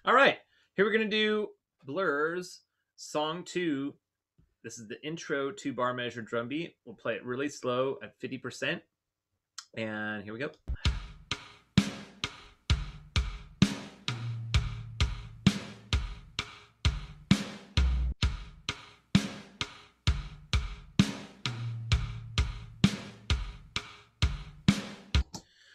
All right, here we're going to do Blur's Song 2. This is the intro to bar measure drum beat. We'll play it really slow at 50%. And here we go.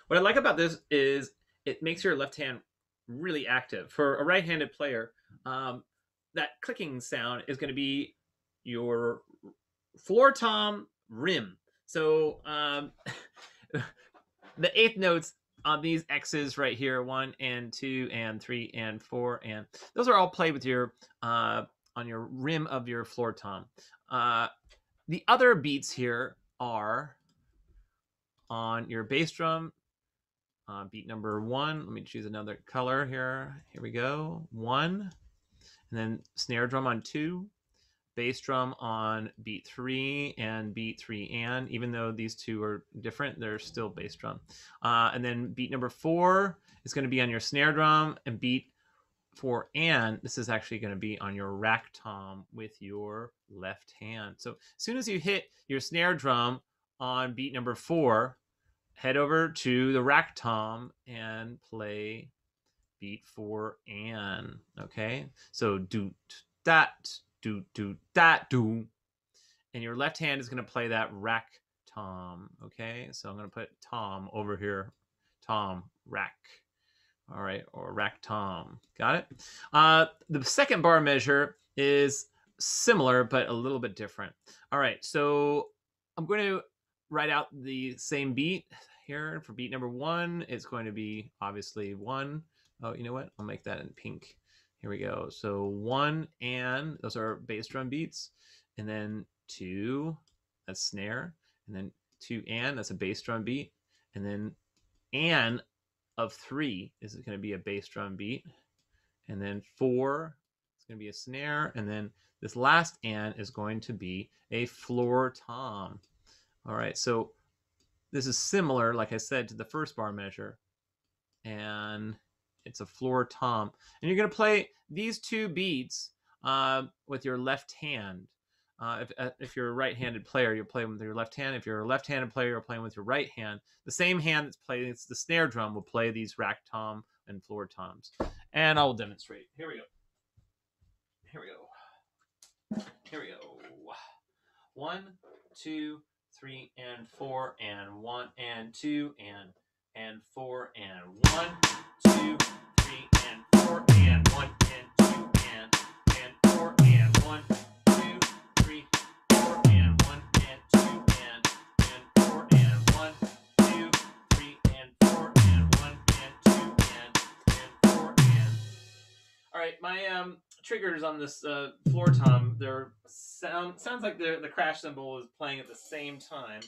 What I like about this is it makes your left hand really active. For a right-handed player, that clicking sound is going to be your floor tom rim. So the eighth notes on these X's right here, 1 and 2 and 3 and 4, and those are all played with your on your rim of your floor tom. The other beats here are on your bass drum. Beat number 1. Let me choose another color here. Here we go. 1. And then snare drum on 2. Bass drum on beat 3 and beat 3 and. Even though these two are different, they're still bass drum. And then beat number 4 is going to be on your snare drum, and beat 4 and this is actually going to be on your rack tom with your left hand. So as soon as you hit your snare drum on beat number 4, head over to the rack tom and play beat 4 and. Okay, so do that, do that, do, and your left hand is going to play that rack tom. Okay, so I'm going to put tom over here, tom rack. All right, or rack tom. Got it? The second bar measure is similar but a little bit different. All right, so I'm going to write out the same beat here. For beat number 1, it's going to be obviously 1. Oh, you know what? I'll make that in pink. Here we go. So 1 and, those are bass drum beats. And then 2, that's snare. And then 2 and, that's a bass drum beat. And then and of 3 is going to be a bass drum beat. And then 4 is going to be a snare. And then this last and is going to be a floor tom. All right, so this is similar, like I said, to the first bar measure. And it's a floor tom. And you're going to play these two beats with your left hand. If you're a right-handed player, you're playing with your left hand. If you're a left-handed player, you're playing with your right hand. The same hand that's playing, it's the snare drum, will play these rack tom and floor toms. And I'll demonstrate. Here we go. Here we go. Here we go. 1, 2, 3 and 4 and 1 and 2 and 4 and 1, 2, 3 and 4 and 1 and 2 and 4 and 1, 2, 3, 4 and 1 and 2 and 4 and 1, 2, 3 and 4 and 1 and 2 and 4 and. All right, my triggers on this floor tom, they're sounds like the crash cymbal is playing at the same time.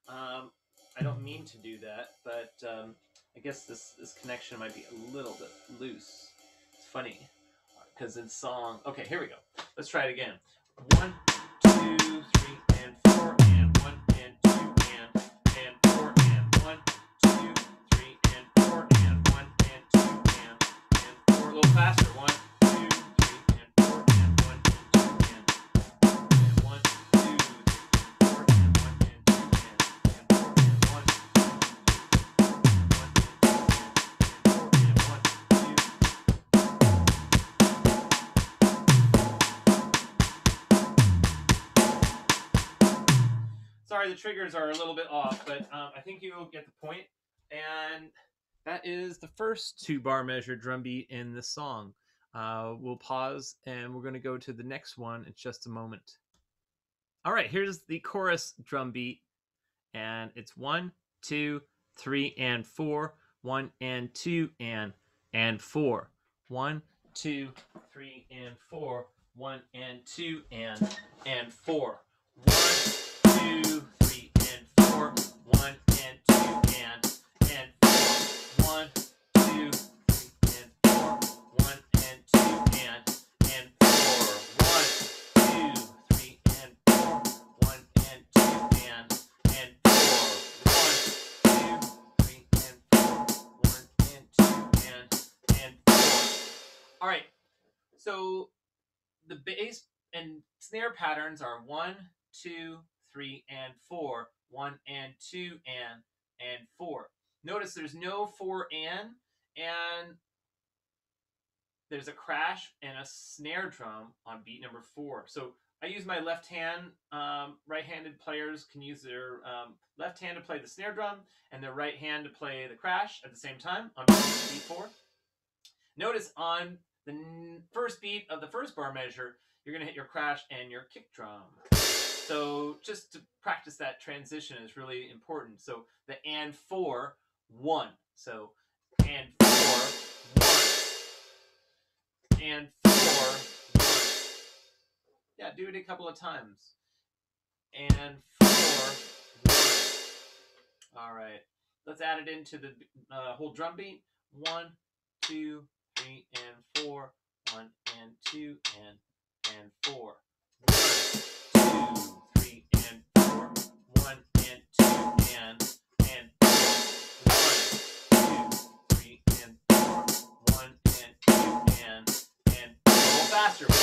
I don't mean to do that, but I guess this connection might be a little bit loose. It's funny because in song. Okay, here we go. Let's try it again. 1, 2, 3 and 4 and 1 and 2 and 4 and 1, 2, 3 and 4 and 1 and 2 and 4. A little faster. 1, 2, 3 and 4 and 1 and 2 and 1, 2, 3, 4 and 1 and 2 and 4 and 1, 2. Sorry, the triggers are a little bit off, but I think you will get the point. And that is the first 2-bar measure drum beat in the song. We'll pause and we're going to go to the next one in just a moment. All right, here's the chorus drum beat, and it's 1, 2, 3 and 4, 1 and 2 and 4, 1, 2, 3 and 4, 1 and 2 and 4, 1, 2, 3 and 4, 1 and 2 and 4, 1, 2, 3 and 4, 1 and 2 and 4, 1, 2, 3 and 4, 1 and 2 and 4, 1, 2, 3 and 4, 1 and 2 and 4. All right. So the bass and snare patterns are 1, 2, 3, and 4. 1 and 2 and 4. Notice there's no 4 and there's a crash and a snare drum on beat number 4. So I use my left hand. Right-handed players can use their left hand to play the snare drum and their right hand to play the crash at the same time on beat 4. Notice on the first beat of the first bar measure, you're going to hit your crash and your kick drum. So just to practice that transition is really important. So the and 4, 1. So and 4, 1. And 4, 1. Yeah, do it a couple of times. And 4, 1. All right. Let's add it into the whole drum beat. 1, 2, 3, and 4. 1 and 2 and 4. 1, 2, 3, and 4. 1 and 2 and 4. 1, 2, 3, and 4. 1 and 2 and 4. A little faster. 1,